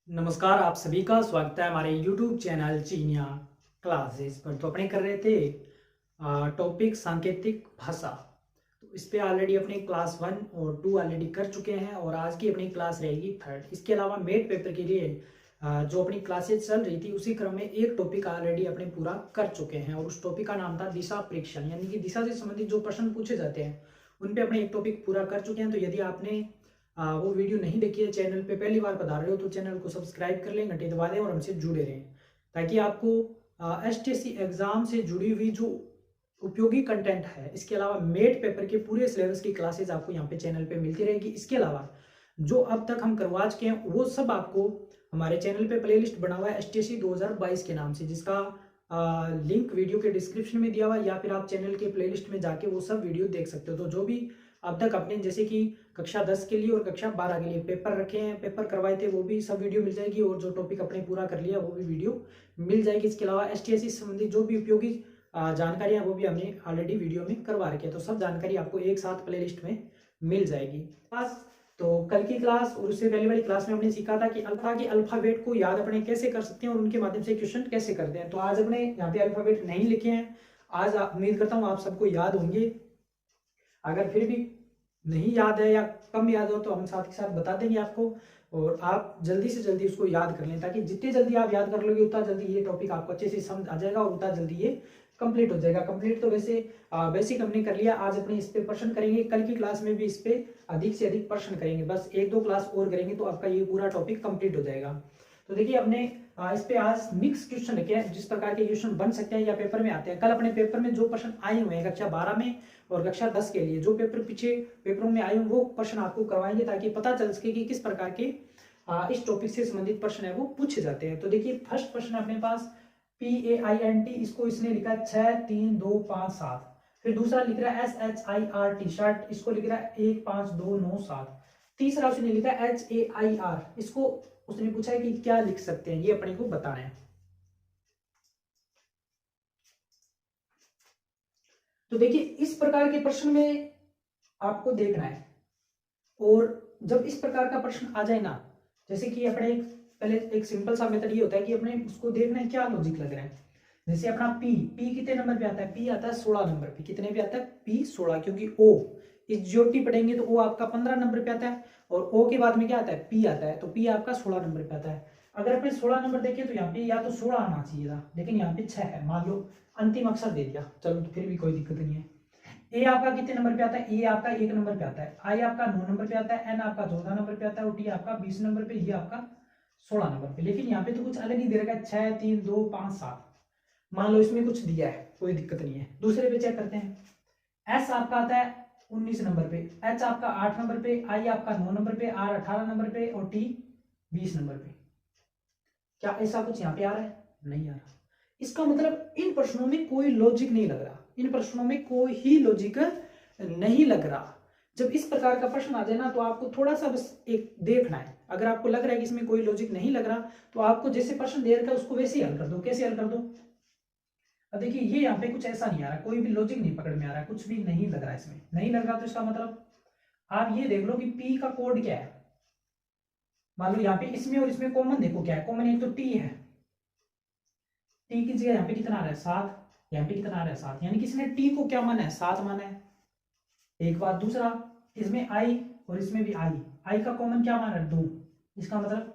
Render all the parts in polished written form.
नमस्कार, आप सभी का स्वागत है हमारे YouTube चैनल चीनिया क्लासेस पर। तो अपने कर रहे थे टॉपिक सांकेतिक भाषा। तो इस पे ऑलरेडी अपने क्लास 1 और 2 ऑलरेडी कर चुके हैं और आज की अपनी क्लास रहेगी 3rd। इसके अलावा मेट पेपर के लिए जो अपनी क्लासेस चल रही थी उसी क्रम में एक टॉपिक ऑलरेडी अपने पूरा कर चुके हैं और उस टॉपिक का नाम था दिशा परीक्षण, यानी कि दिशा से संबंधित जो प्रश्न पूछे जाते हैं उन पे अपने एक टॉपिक पूरा कर चुके हैं। तो यदि आपने वो वीडियो नहीं देखी है, चैनल पे पहली बार पधार रहे हो तो चैनल को सब्सक्राइब कर लें, घंटी दबा दें और हमसे जुड़े रहें ताकि आपको एसटीएससी एग्जाम से जुड़ी हुई जो उपयोगी कंटेंट है, इसके अलावा मेट पेपर के पूरे सिलेबस की क्लासेस आपको यहाँ पे चैनल पे मिलती रहेगी। इसके अलावा जो अब तक हम करवा चुके हैं वो सब आपको हमारे चैनल पे प्लेलिस्ट बना हुआ है एसटीएससी 2022 के नाम से, जिसका लिंक वीडियो के डिस्क्रिप्शन में दिया हुआ है या फिर आप चैनल के प्लेलिस्ट में जाके वो सब वीडियो देख सकते हो। तो जो भी अब तक अपने जैसे कि कक्षा 10 के लिए और कक्षा 12 के लिए पेपर रखे हैं, पेपर करवाए थे, वो भी सब वीडियो मिल जाएगी और जो टॉपिक अपने पूरा कर लिया वो भी वीडियो मिल जाएगी। इसके अलावा एसटीएससी से संबंधित जो भी उपयोगी जानकारी है वो भी हमने ऑलरेडी वीडियो में करवा रखी है। तो सब जानकारी आपको एक साथ प्लेलिस्ट में मिल जाएगी। बस तो कल की क्लास और उससे पहले वाली क्लास में हमने सीखा था कि अल्फाबेट को याद अपने कैसे कर सकते हैं और उनके माध्यम से क्वेश्चन कैसे करते हैं। तो आज अपने यहाँ पे अल्फाबेट नहीं लिखे हैं। आज उम्मीद करता हूँ आप सबको याद होंगे। अगर फिर भी नहीं याद है या कम याद हो तो हम साथ के साथ बता देंगे आपको और आप जल्दी से जल्दी उसको याद कर लें, ताकि जितनी जल्दी आप याद कर लोगे उतना जल्दी ये टॉपिक आपको अच्छे से समझ आ जाएगा और उतना जल्दी ये कंप्लीट हो जाएगा। कंप्लीट तो वैसे बेसिक हमने कर लिया, आज अपने इस पे प्रश्न करेंगे, कल की क्लास में भी इस पे अधिक से अधिक प्रश्न करेंगे। बस 1-2 क्लास और करेंगे तो आपका ये पूरा टॉपिक कंप्लीट हो जाएगा। तो देखिए अपने इस पे आज मिक्स क्वेश्चन रखे हैं, जिस प्रकार के क्वेश्चन बन सकते हैं या पेपर में आते हैं। कल अपने पेपर में जो प्रश्न आए हुए हैं कक्षा 12 में और कक्षा 10 के लिए, जो पेपर पीछे पेपरों में आए वो प्रश्न आपको करवाएंगे ताकि पता चल सके कि किस प्रकार के इस टॉपिक से संबंधित प्रश्न है वो पूछे जाते हैं। तो देखिए फर्स्ट प्रश्न अपने पास PAINT, इसको इसने लिखा 6 3 2 5 7। फिर दूसरा लिख रहा है SHIRT शर्ट, इसको लिख रहा है 1 5 2 9 7। तीसरा उसने लिखा है HAIR, इसको उसने पूछा है कि क्या लिख सकते हैं, ये अपने को बताना है। तो देखिए इस प्रकार के प्रश्न में आपको देखना है और जब इस प्रकार का प्रश्न आ जाए ना, जैसे कि अपने पहले एक सिंपल सा मेथड ये होता है कि अपने उसको देखना है क्या लॉजिक लग रहा है। जैसे अपना P कितने नंबर पे आता है, P आता है 16 नंबर पे। कितने पे आता है, P 16, क्योंकि O इस ज्योति पढ़ेंगे तो O आपका 15 नंबर पे आता है और O के बाद में क्या आता है, P आता है, तो P आपका 16 नंबर पे आता है। अगर अपने 16 नंबर देखें तो यहाँ पे या तो 16 आना चाहिए था, लेकिन यहाँ पे 6 है। मान लो अंतिम अक्षर दे दिया, चलो तो फिर भी कोई दिक्कत नहीं है। ए आपका कितने नंबर पे आता है, ए आपका 1 नंबर पे आता है, आई आपका 9 नंबर पे आता है, एन आपका 14 नंबर पे आता है और टी आपका 20 नंबर पे, ये आपका 16 नंबर पे। लेकिन यहाँ पे तो कुछ अलग ही दे रखा है, 6 3 2 5 7। मान लो इसमें कुछ दिया है, कोई दिक्कत नहीं है। दूसरे पे चेक करते हैं। एस आपका आता है 19 नंबर पे, एच आपका 8 नंबर पे, आई आपका 9 नंबर पे, आर 18 नंबर पे और टी 20 नंबर पे। क्या ऐसा कुछ यहाँ पे आ रहा है, नहीं आ रहा। इसका मतलब इन प्रश्नों में कोई लॉजिक नहीं लग रहा, इन प्रश्नों में कोई ही लॉजिक नहीं लग रहा। जब इस प्रकार का प्रश्न आ जाए ना तो आपको थोड़ा सा बस एक देखना है। अगर आपको लग रहा है कि इसमें कोई लॉजिक नहीं लग रहा तो आपको जैसे प्रश्न दे रखा है उसको वैसे ही हल कर दो। कैसे हल कर दो, अब देखिए ये यहाँ पे कुछ ऐसा नहीं आ रहा, कोई भी लॉजिक नहीं पकड़ में आ रहा है, कुछ भी नहीं लग रहा है, इसमें नहीं लग रहा। तो इसका मतलब आप ये देख लो कि पी का कोड क्या है। मान लो यहाँ पे इसमें और इसमें कॉमन देखो क्या है, कॉमन एक तो टी है। टी की जगह यहाँ पे कितना आ रहा है, 7, यहाँ पे कितना आ रहा है 7, यानी कि इसने टी को क्या माना है, 7 माना है। एक बात, दूसरा इसमें आई और इसमें भी आई का कॉमन क्या माना है, 2। इसका मतलब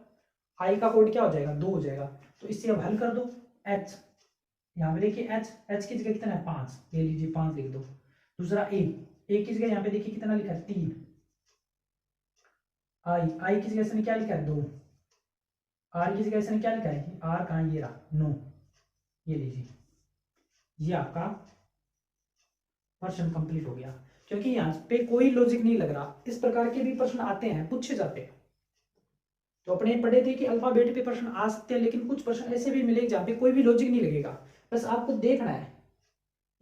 आई का कोड क्या हो जाएगा, 2 हो जाएगा। तो इससे अब हल कर दो। एच, यहाँ पे देखिए एच की जगह कितना है, 5, ले लीजिए 5 लिख दो। दूसरा ए की जगह यहाँ पे देखिए कितना लिखा है, 3। आई की जगह इसने क्या लिखा है, 2। आर की जगह इसने क्या लिखा है, आर कहाँ, ये रहा 9, ये लीजिए। ये आपका प्रश्न कंप्लीट हो गया, क्योंकि यहाँ पे कोई लॉजिक नहीं लग रहा। इस प्रकार के भी प्रश्न आते हैं, पूछे जाते हैं। तो अपने पढ़े थे कि अल्फाबेट पे प्रश्न आ सकते हैं, लेकिन कुछ प्रश्न ऐसे भी मिलेंगे जहाँ पे कोई भी लॉजिक नहीं लगेगा, बस आपको देखना है।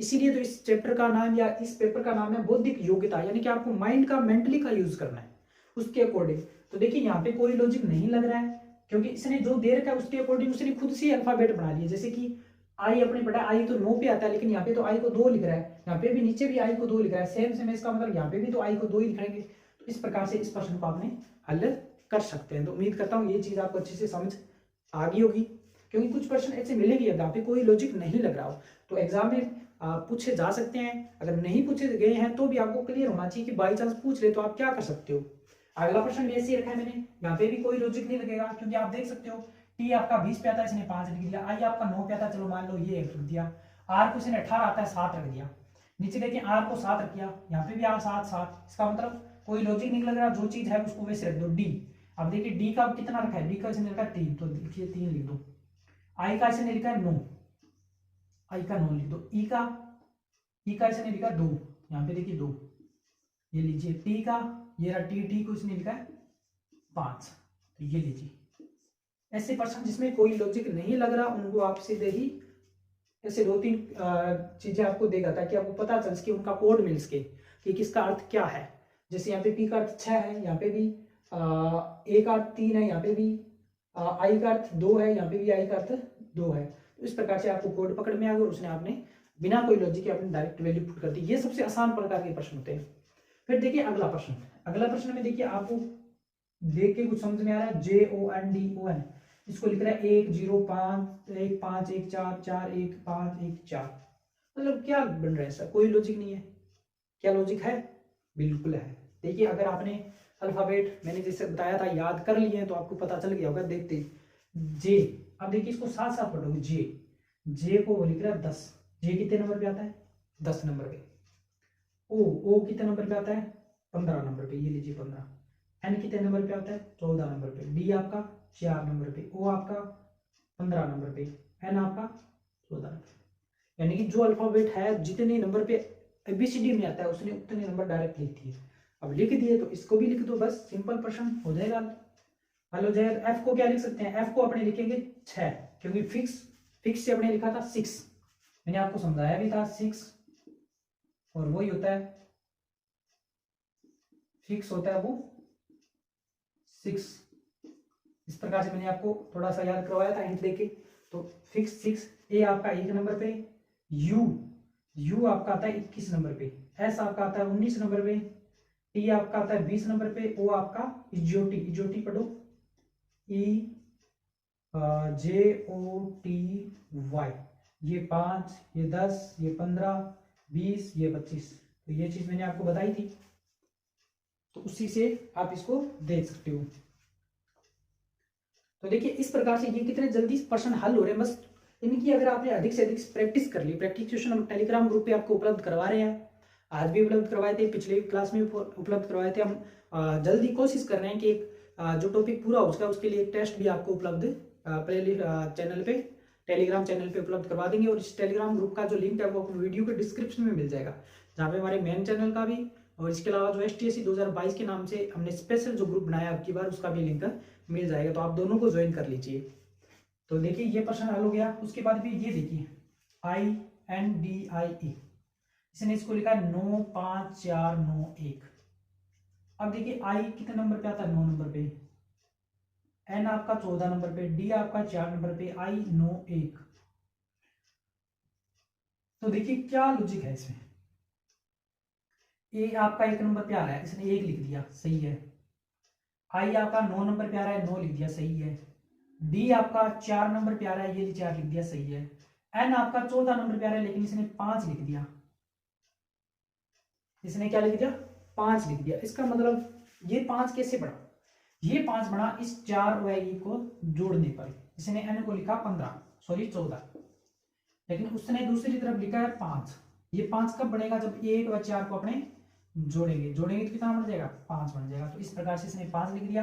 इसीलिए तो इस चैप्टर का नाम या इस पेपर का नाम है बौद्धिक योग्यता, यानी कि आपको माइंड का, मेंटली का यूज करना है उसके अकॉर्डिंग। तो देखिए यहाँ पे कोई लॉजिक नहीं लग रहा है, क्योंकि इसने जो दे रखा है उसके अकॉर्डिंग उसने खुद से अल्फाबेट बना लिया। जैसे कि आई अपने पढ़ा, आई तो 9 पे आता है, लेकिन यहाँ पे तो आई को 2 लिख रहा है, यहाँ पे भी नीचे भी आई को 2 लिख रहा है, सेम सेम। इसका मतलब यहाँ पे भी तो आई को 2 ही लिखेंगे। तो इस प्रकार से इस प्रश्न को आपने हल कर सकते हैं। तो उम्मीद करता हूँ ये चीज़ आपको अच्छे से समझ आ गई होगी, क्योंकि कुछ प्रश्न ऐसे मिलेंगे जहाँ पे कोई लॉजिक नहीं लग रहा हो तो एग्जाम में पूछे जा सकते हैं। अगर नहीं पूछे गए हैं तो भी आपको क्लियर होना चाहिए कि बाई चांस पूछ ले तो आप क्या कर सकते हो। अगला प्रश्न भी ऐसे ही रखा है मैंने, यहाँ पे भी कोई लॉजिक नहीं लगेगा, क्योंकि आप देख सकते हो टी आपका 20 पे आता है, इसने 5 लिख दिया। आई आपका 9 पे आता है, चलो मान लो ये 1 रख दिया। आर को इसने 18 आता है, 7 रख दिया। नीचे देखिए आर को 7 रख दिया, यहाँ पे भी आर 7 7, इसका मतलब कोई लॉजिक नहीं लग रहा, जो चीज है उसको वैसे रख दो। डी, अब देखिए डी का कितना रखा है, डी का इसने रखा है 3, तो लिखिए 3 लिख दो। आई का इसने लिखा है 9, आई का 9 लिख दो। ई का इसने लिखा 2, यहाँ पे देखिए 2, ये लीजिए। टी का ये रहा, टी को इसने लिखा है 5, तो ये लीजिए। ऐसे प्रश्न जिसमें कोई लॉजिक नहीं लग रहा उनको आप सीधे ही ऐसे 2-3 चीजें आपको देगा ताकि आपको पता चल सके, उनका कोड मिल सके कि किसका अर्थ क्या है। जैसे यहाँ पे पी का अर्थ 6 है, यहाँ पे भी ए का अर्थ 3 है, यहाँ पे भी आई का अर्थ 2 है, यहाँ पे भी आई का अर्थ 2 है। तो इस प्रकार से आपको कोड पकड़ में आ गया और उसने आपने बिना कोई लॉजिक के आपने डायरेक्ट वैल्यू पुट कर दी। ये सबसे आसान प्रकार के प्रश्न होते हैं। फिर देखिए अगला प्रश्न, अगला प्रश्न में देखिए आपको देख के कुछ समझ में आ रहा है। JONDON, इसको लिख रहा है 1 0 5 1 5 1 4 4 1 5 1 4, मतलब क्या बन रहा है सर, कोई लॉजिक नहीं है। क्या लॉजिक है? बिल्कुल है। देखिए अगर आपने अल्फाबेट मैंने जैसे बताया था याद कर लिए हैं तो आपको पता चल गया होगा। देखते जे, अब देखिए इसको साथ साथ पढ़ोगे। जे को लिख रहा है 10, जे कितने नंबर पे आता है? 10 नंबर पे। ओ कितने नंबर पे आता है? 15 नंबर पे, ये लीजिए 15। एन कितने नंबर पे आता है? 14 नंबर पे। डी आपका 4 नंबर पे, ओ आपका 15 नंबर पे, एन आपका 14 नंबर पे। यानी कि जो अल्फाबेट है जितने नंबर पे ABCD में आता है उसने उतने नंबर डायरेक्ट लिख दिए। अब लिख दिए तो इसको भी लिख दो, बस सिंपल प्रश्न हो जाएगा। हल हो जाएगा। एफ को क्या लिख सकते हैं? एफ को अपने लिखेंगे 6, क्योंकि फिक्स से अपने लिखा था 6, मैंने आपको समझाया भी था 6, और वही होता है फिक्स होता है वो 6। इस प्रकार से मैंने आपको थोड़ा सा याद करवाया था हिंट देके। तो फिक्स 6। ए आपका 1 नंबर पे, यू आपका आता है 21 नंबर पे, एस आपका आता है 19 नंबर पे, टी आपका आता है 20 नंबर पे, ओ आपका इजोटी पढ़ो JOTY, ये 5, ये 10, ये 15, 20, ये 25। तो ये चीज मैंने आपको बताई थी, तो उसी से आप इसको देख सकते हो। तो देखिए इस प्रकार से ये कितने जल्दी प्रश्न हल हो रहे हैं। बस इनकी अगर आपने अधिक से अधिक प्रैक्टिस कर ली, प्रैक्टिस क्वेश्चन हम टेलीग्राम ग्रुप पे आपको उपलब्ध करवा रहे हैं। आज भी उपलब्ध करवाए थे, पिछले क्लास में उपलब्ध करवाए थे। हम जल्दी कोशिश कर रहे हैं कि जो टॉपिक पूरा हो सका उसके लिए एक टेस्ट भी आपको उपलब्ध चैनल पे, टेलीग्राम चैनल पे उपलब्ध करवा देंगे। और इस टेलीग्राम ग्रुप का जो लिंक है वो आपको वीडियो के डिस्क्रिप्शन में मिल जाएगा, जहाँ पे हमारे मेन चैनल का भी और इसके अलावा जो STSC 2022 के नाम से हमने स्पेशल जो ग्रुप बनाया अब की बार, उसका भी लिंक मिल जाएगा। तो आप दोनों को ज्वाइन कर लीजिए। तो देखिए ये प्रश्न हल हो गया। उसके बाद भी ये देखिए INDIE, इसने इसको लिखा है 9 5 4 9 1। अब देखिए आई कितने नंबर पे आता है? 9 नंबर पे, एन आपका 14 नंबर पे, डी आपका 4 नंबर पे, आई 9 1। तो देखिए क्या लॉजिक है इसमें। ए आपका 1 नंबर पे आ रहा है, इसने 1 लिख दिया, सही है। आई आपका 9 नंबर पे आ रहा है, 9 लिख दिया, सही है। डी आपका 4 नंबर पे आ रहा है, ये 4 लिख दिया, सही है। एन आपका 14 नंबर पे आ रहा है लेकिन इसने 5 लिख दिया, इसने क्या लिख दिया? 5 लिख दिया। इसका मतलब ये 5 कैसे बढ़ा? ये 5 बढ़ा इस 4 और आई को जोड़ने पर। इसने एन को लिखा 14, लेकिन उसने दूसरी तरफ लिखा है 5। ये 5 कब बढ़ेगा? जब 1 व 4 को अपने जोड़ेंगे तो कितना बन जाएगा? 5 बन जाएगा। तो इस प्रकार से इसने 5 लिख दिया।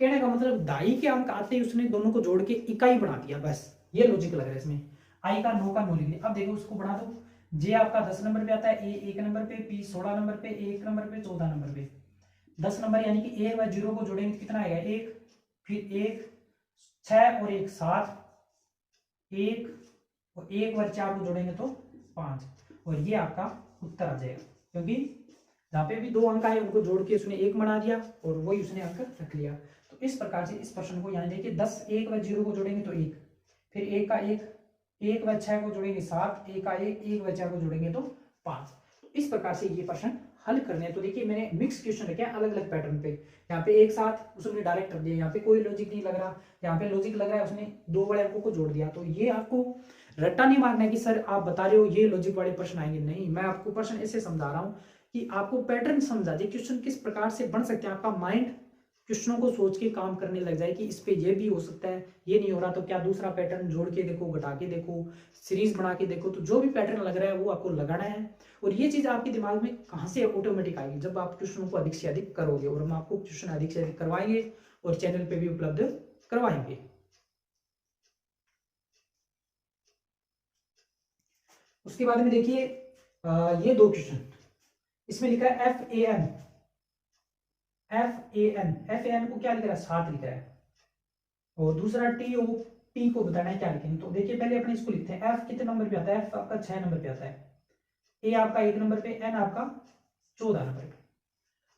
कहने का मतलब दाई के अंक आते ही उसने दोनों को जोड़ के इकाई बना दिया, बस ये लॉजिक लग रहा है इसमें। आई का 9 का 9 लिख दिया। अब देखो उसको बढ़ा दो। जे आपका 10 नंबर पे आता है, ए 1 नंबर पे, पी 16 नंबर पे, 1 नंबर पे, 14 नंबर पे, 10 नंबर, यानी कि 1 व 0 को जोड़ेंगे तो कितना आएगा? 1, फिर 1 6 और 1 7, 1 और 1 व 4 को जोड़ेंगे तो 5, और ये आपका उत्तर आ जाएगा। क्योंकि जहाँ पे भी 2 अंक आए उनको जोड़ के उसने 1 बना दिया और वही उसने अंक रख लिया। तो इस प्रकार से इस प्रश्न को यहाँ देखिए 10 1 व 0 को जोड़ेंगे तो 1, फिर 1 का 1 व 6 को जोड़ेंगे 7, 1 का 1 1 व 4 को जोड़ेंगे तो 5। तो इस प्रकार से ये प्रश्न हल करने हैं तो देखिए मैंने मिक्स क्वेश्चन रखे हैं अलग अलग पैटर्न पे। यहाँ पे एक साथ उसने डायरेक्ट कर दिया, यहाँ पे कोई लॉजिक नहीं लग रहा, यहाँ पे लॉजिक लग रहा है, उसने दो बड़े अंकों को जोड़ दिया। तो ये आपको रट्टा नहीं मारना है कि सर आप बता रहे हो ये लॉजिक वाले प्रश्न आएंगे, नहीं, मैं आपको प्रश्न ऐसे समझा रहा हूँ कि आपको पैटर्न समझा दे, क्वेश्चन किस प्रकार से बन सकते हैं, आपका माइंड क्वेश्चनों को सोच के काम करने लग जाए कि इस पे ये भी हो सकता है, ये नहीं हो रहा तो क्या दूसरा पैटर्न जोड़ के देखो, घटा के देखो, सीरीज बना के देखो। तो जो भी पैटर्न लग रहा है वो आपको लगाना है। और ये चीज आपके दिमाग में कहाँ से ऑटोमेटिक आएगी, जब आप क्वेश्चनों को अधिक से अधिक करोगे। और हम आपको क्वेश्चन अधिक से अधिक करवाएंगे और चैनल पे भी उपलब्ध करवाएंगे। उसके बाद में देखिए ये दो क्वेश्चन, इसमें लिखा है FAN, FAN को क्या लिख रहा है, 7 लिख रहा है, और दूसरा TOP को बताना है क्या लिखेंगे। तो देखिए पहले अपने इसको लिखते हैं। F कितने नंबर पे आता है, F आपका 6 नंबर पे आता है, A आपका 1 नंबर पे, N आपका 14 नंबर पे।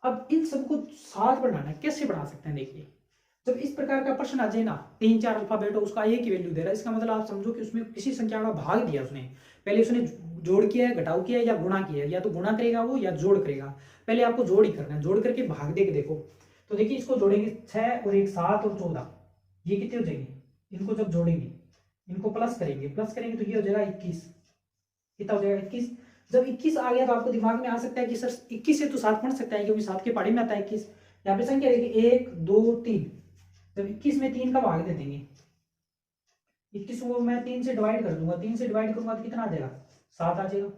अब इन सबको 7 बनाना है, कैसे बना सकते हैं, देखिए जब इस प्रकार का प्रश्न आ जाए ना, 3-4 अल्फाबेट हो, उसका एक ही वैल्यू दे रहा है, इसका मतलब आप समझो कि उसमें किसी संख्या का भाग दिया उसने, पहले उसने जोड़ किया है, घटाव किया है या गुणा किया है, या तो गुणा करेगा वो या जोड़ करेगा। पहले आपको जोड़ ही करना है, जोड़ करके भाग दे के देखो। तो देखिए इसको जोड़ेंगे 6 और 1 7 और 14, ये कितने हो जाएंगे, इनको जब जोड़ेंगे, इनको प्लस करेंगे तो ये हो जाएगा 21, कितना हो जाएगा 21। जब 21 आ गया तो आपको दिमाग में आ सकता है कि सर 21 से तो 7 पढ़ सकता है क्योंकि 7 के पहाड़ी में आता है 21। यहाँ पे संख्या देखिए 1 2 3, जब 21 में 3 का भाग दे देंगे, 21 को मैं 3 से डिवाइड कर दूंगा, 3 से डिवाइड करूंगा तो कितना आ जाएगा, 7 आ जाएगा।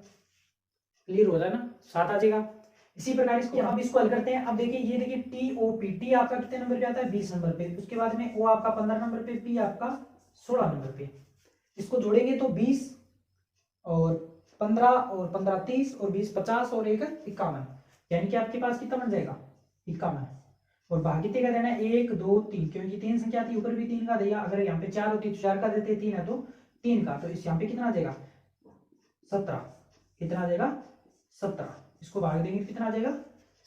क्लियर हो जाए ना, 7 आ जाएगा। इसी प्रकार इसको हम इसको हल करते हैं। अब देखिए ये देखिए TOP, टी आपका कितने नंबर पे आता है, 20 नंबर पे। उसके बाद में O आपका 15 नंबर पे, P आपका 16 नंबर पे। इसको जोड़ेंगे तो 20 और 15 और 15 30 और 20 50 और 1 51, यानी कि आपके पास कितना बन जाएगा, 51। और बाकी का देना है 1 2 3, क्योंकि 3 संख्या थी ऊपर भी 3 का दिया, अगर यहाँ पे 4 होती तो 4 का देते, 3 है तो 3 का, तो इस यहाँ पे कितना आ जाएगा 17, कितना आ जाएगा 17। इसको भाग देंगे कितना आ जाएगा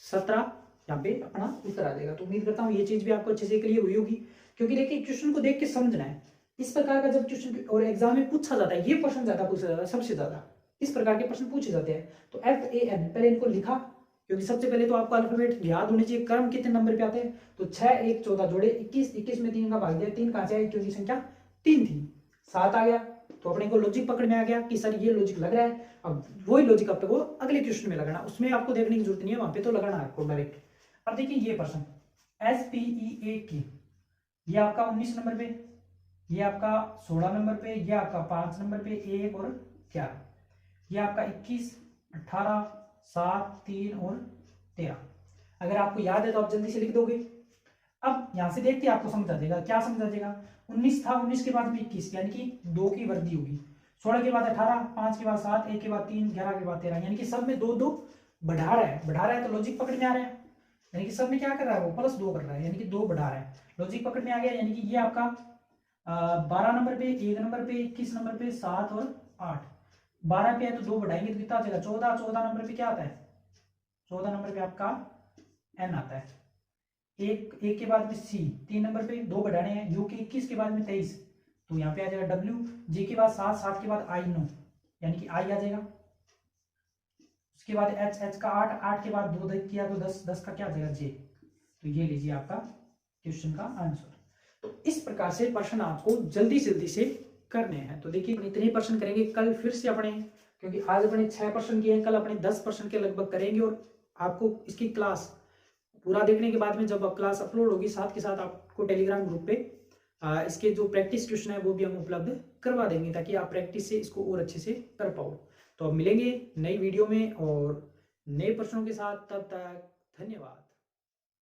17, यहाँ पे अपना उत्तर आ जाएगा। तो उम्मीद करता हूँ ये चीज भी आपको अच्छे से क्लियर हुई होगी, क्योंकि देखिए क्वेश्चन को देख के समझना है। इस प्रकार का जब क्वेश्चन और एग्जाम में पूछा जाता है, ये प्रश्न ज्यादा पूछा जाता है, सबसे ज्यादा इस प्रकार के प्रश्न पूछे जाते हैं। तो FAN पहले इनको लिखा, क्योंकि सबसे पहले तो आपको अल्फाबेट याद होने चाहिए, क्रम कितने नंबर पे आते हैं। तो 6 1 14 जोड़े 21, 21 में 3 का भाग दिया, 3 कहां से आया, क्योंकि संख्या 3 थी, 7 आ गया। तो अपने को लॉजिक पकड़ में आ गया कि सर ये लॉजिक लग रहा है। अब वही लॉजिक आपको वो अगले क्वेश्चन में लगाना, उसमें आपको देखने की जरूरत नहीं है, वहां पे तो लगाना है आपको डायरेक्ट। अब देखिए ये प्रश्न SPEAK, ये आपका 19 नंबर पे, ये आपका 16 नंबर पे, ये आपका 5 नंबर पे, 1 और 11, ये आपका 21 18 7 3 और 13। अगर आपको याद है तो आप जल्दी से लिख दोगे। अब यहां से देखते आपको समझ आ जाएगा, क्या समझ आ जाएगा, 19 था, 19 के बाद में 21, यानी कि 2 की वृद्धि होगी, 16 के बाद 18, 5 के बाद 7, 1 के बाद 3, 11 के बाद 13, यानी कि सब में 2 2 बढ़ा रहा है, तो लॉजिक पकड़ में आ रहा है, यानी कि सब में क्या कर रहा है, वो +2 कर रहा है, यानी कि 2 बढ़ा रहा है, लॉजिक पकड़ में आ गया। यानी कि ये आपका 12 नंबर पे, 1 नंबर पे, 21 नंबर पे, 7 और 8, 12 पे है तो 2 बढ़ाएंगे तो कितना आ जाएगा 14, 14 नंबर पे क्या आता है, 14 नंबर पे आपका N आता है, एक के बाद में C, 3 नंबर पे 2 बढ़ाने हैं, U के 21 के बाद में 23, तो यहाँ पे आ जाएगा W, G के बाद 7, 7 के बाद I 9, यानी कि I आ जाएगा। उसके बाद H का 8, 8 के बाद 2 किया तो 10, 10 का क्या आ जाएगा J। तो ये लीजिए आपका क्वेश्चन का आंसर। तो इस प्रकार से प्रश्न आपको जल्दी से करने हैं। तो देखिए इतने प्रश्न करेंगे, कल फिर से अपने, क्योंकि आज अपने 6 प्रश्न किए हैं, कल अपने 10 प्रश्न के लगभग करेंगे। और आपको इसकी क्लास पूरा देखने के बाद में जब क्लास अपलोड होगी, साथ के साथ आपको टेलीग्राम ग्रुप पे इसके जो प्रैक्टिस क्वेश्चन है वो भी हम उपलब्ध करवा देंगे, ताकि आप प्रैक्टिस से इसको और अच्छे से कर पाओ। तो अब मिलेंगे नई वीडियो में और नए प्रश्नों के साथ, तब तक धन्यवाद।